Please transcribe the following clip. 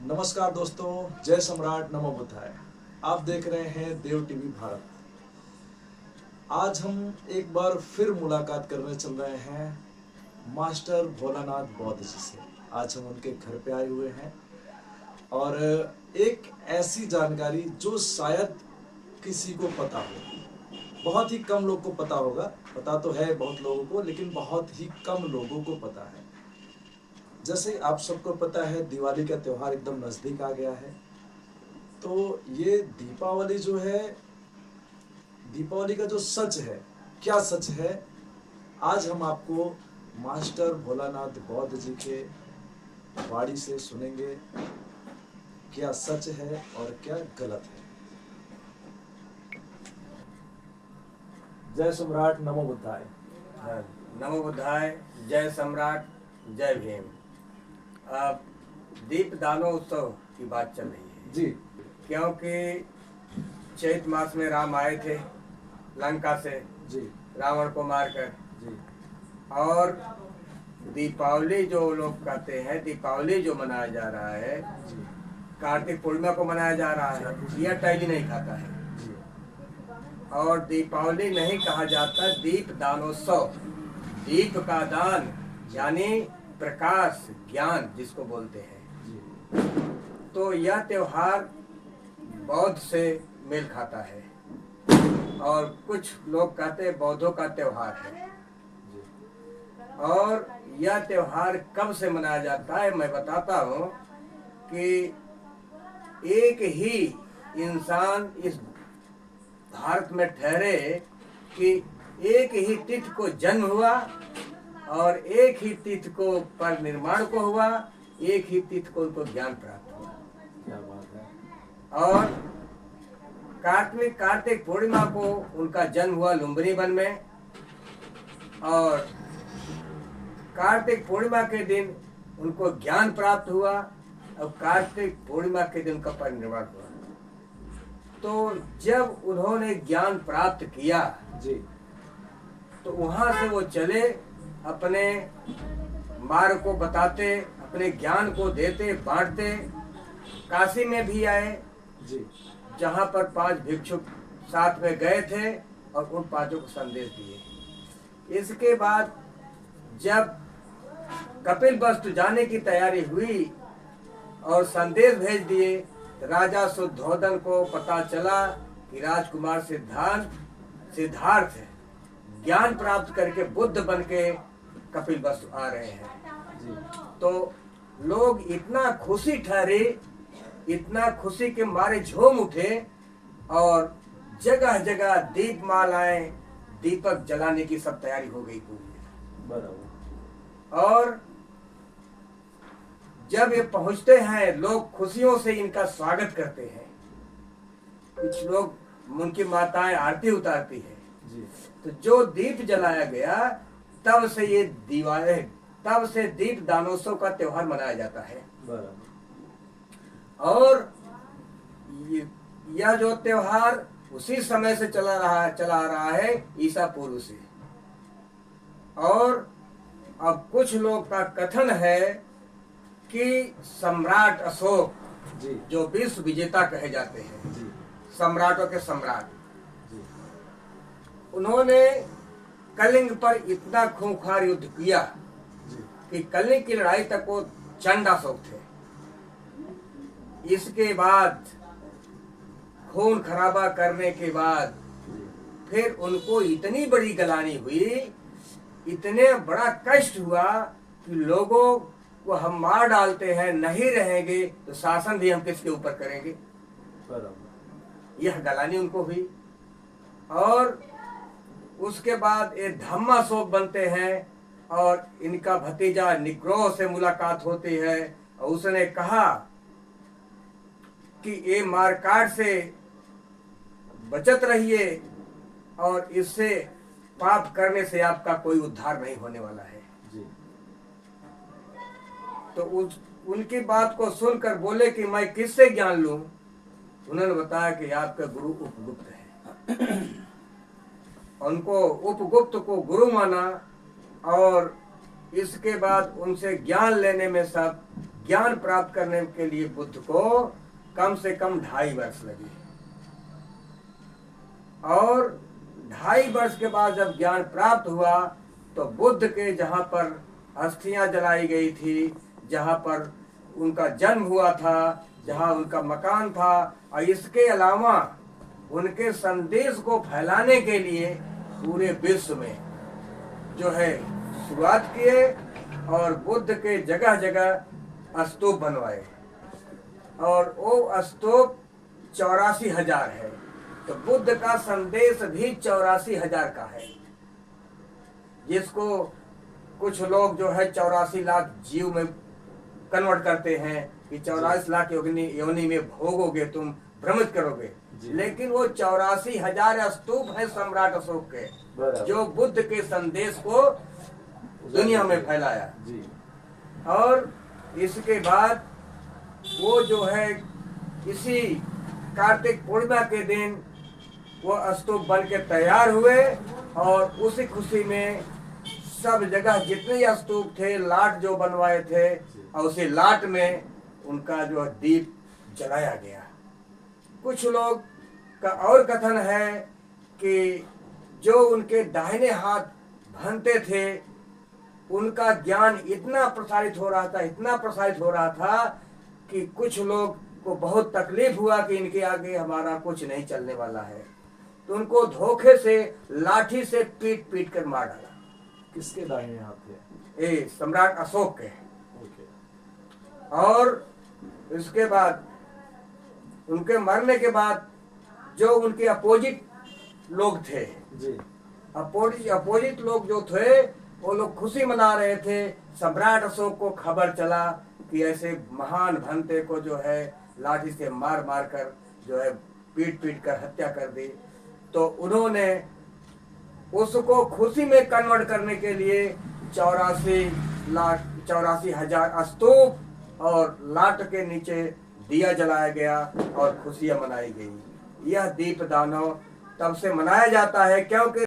नमस्कार दोस्तों, जय सम्राट नमो बुद्धाय। आप देख रहे हैं देव टीवी भारत। आज हम एक बार फिर मुलाकात करने चल रहे हैं मास्टर भोलानाथ बौद्ध जी से। आज हम उनके घर पे आए हुए हैं और एक ऐसी जानकारी जो शायद किसी को पता हो, बहुत ही कम लोग को पता होगा। पता तो है बहुत लोगों को, लेकिन बहुत ही कम लोगों को पता है। जैसे आप सबको पता है, दिवाली का त्यौहार एकदम नज़दीक आ गया है। तो ये दीपावली जो है, दीपावली का जो सच है, क्या सच है, आज हम आपको मास्टर भोलानाथ बौद्ध जी के वाणी से सुनेंगे। क्या सच है और क्या गलत है। जय सम्राट नमो बुद्धाय। नमो बुद्धाय, जय सम्राट, जय भीम। अब दीपदानोत्सव की बात चल रही है जी। क्योंकि चैत मास में राम आए थे लंका से जी रावण को मारकर। जी और दीपावली जो लोग कहते हैं, दीपावली जो मनाया जा रहा है, जी कार्तिक पूर्णिमा को मनाया जा रहा है, यह टैली नहीं खाता है। जी और दीपावली नहीं कहा जाता, दीप दानोत्सव। दीप का दान यानी प्रकाश, ज्ञान जिसको बोलते हैं। जी तो यह त्योहार बौद्ध से मेल खाता है और कुछ लोग कहते हैं बौद्धों का त्योहार है। और यह त्योहार कब से मनाया जाता है मैं बताता हूँ कि एक ही इंसान इस भारत में ठहरे कि एक ही तिथि को जन्म हुआ और एक ही तिथि को पर निर्माण को हुआ, एक ही तिथि को उनको ज्ञान प्राप्त हुआ। क्या बात है। और कार्तिक पूर्णिमा को उनका जन्म हुआ लुम्बिनी वन में, और कार्तिक पूर्णिमा के दिन उनको ज्ञान प्राप्त हुआ और कार्तिक पूर्णिमा के दिन उनका परिनिर्वाण हुआ। तो जब उन्होंने ज्ञान प्राप्त किया जी तो वहां से वो चले, अपने मार्ग को बताते, अपने ज्ञान को देते, बांटते। काशी में भी आए जी जहाँ पर 5 भिक्षुक साथ में गए थे और उन 5 को संदेश दिए। इसके बाद जब कपिलवस्तु जाने की तैयारी हुई और संदेश भेज दिए, राजा शुद्धोधन को पता चला कि राजकुमार सिद्धार्थ ज्ञान प्राप्त करके बुद्ध बन के कपिलवस्तु आ रहे हैं। जी तो लोग इतना खुशी ठहरे, इतना खुशी के मारे झूम उठे और जगह जगह दीपमालाएं, दीपक जलाने की सब तैयारी हो गई पूरी। बराबर। और जब ये पहुंचते हैं, लोग खुशियों से इनका स्वागत करते हैं। कुछ लोग, उनकी माताएं आरती उतारती है। जी तो जो दीप जलाया गया, तब से ये दिवाली, तब से दीप दानोत्सव का त्योहार मनाया जाता है। बराबर। और यह जो त्योहार उसी समय से चला आ रहा है, ईसा पूर्व से। और अब कुछ लोग का कथन है कि सम्राट अशोक, जी जो विश्व विजेता कहे जाते हैं, जी सम्राटों के सम्राट, जी उन्होंने कलिंग पर इतना खूंखार युद्ध किया जी कि कलिंग की लड़ाई तक वो चंडाशोक थे। इसके बाद खून खराबा करने के बाद फिर उनको इतनी बड़ी गलानी हुई, इतने बड़ा कष्ट हुआ कि लोगों को हम मार डालते हैं, नहीं रहेंगे तो शासन भी हम किसके ऊपर करेंगे। बराबर। यह गलानी उनको हुई। और उसके बाद ये धम्माशोक बनते हैं और इनका भतीजा निग्रोह से मुलाकात होती है और उसने कहा कि ये मारकाट से बचत रहिए और इससे पाप करने से आपका कोई उद्धार नहीं होने वाला है। जी तो उनकी बात को सुनकर बोले कि मैं किससे ज्ञान लूं। उन्होंने बताया कि आपका गुरु उपगुप्त है। उनको उपगुप्त को गुरु माना और इसके बाद उनसे ज्ञान लेने में सब ज्ञान प्राप्त करने के लिए बुद्ध को कम से कम 2.5 वर्ष लगे। और 2.5 वर्ष के बाद जब ज्ञान प्राप्त हुआ तो बुद्ध के जहाँ पर अस्थियां जलाई गई थी, जहाँ पर उनका जन्म हुआ था, जहाँ उनका मकान था, और इसके अलावा उनके संदेश को फैलाने के लिए पूरे विश्व में जो है शुरुआत किए और बुद्ध के जगह जगह स्तूप बनवाए। और वो स्तूप 84,000 है। तो बुद्ध का संदेश भी 84,000 का है, जिसको कुछ लोग जो है 84 लाख जीव में कन्वर्ट करते हैं कि 84 लाख योनि में भोगोगे, तुम भ्रमित करोगे। लेकिन वो 84,000 स्तूप है सम्राट अशोक के, जो बुद्ध के संदेश को दुनिया में फैलाया। और इसके बाद वो जो है इसी कार्तिक पूर्णिमा के दिन वो स्तूप बन के तैयार हुए और उसी खुशी में सब जगह जितने स्तूप थे, लाट जो बनवाए थे, और उसी लाट में उनका जो दीप जलाया गया। कुछ लोग का और कथन है कि जो उनके दाहिने हाथ भनते थे, उनका ज्ञान इतना प्रसारित हो रहा था, इतना प्रसारित हो रहा था कि कुछ लोग को बहुत तकलीफ हुआ कि इनके आगे हमारा कुछ नहीं चलने वाला है। तो उनको धोखे से लाठी से पीट पीट कर मार डाला। किसके दाहिने हाथ थे? ये सम्राट अशोक के। और इसके बाद उनके मरने के बाद जो उनके अपोजिट लोग थे, अपोजिट लोग जो थे, वो लोग खुशी मना रहे थे। सम्राट अशोक को खबर चला कि ऐसे महान भंते को जो है लाठी से मार मार कर जो है पीट पीट कर हत्या कर दी। तो उन्होंने उसको खुशी में कन्वर्ट करने के लिए 84,000 स्तूप और लाट के नीचे दिया जलाया गया और खुशियां मनाई गई। यह दीप दानव तब से मनाया जाता है क्योंकि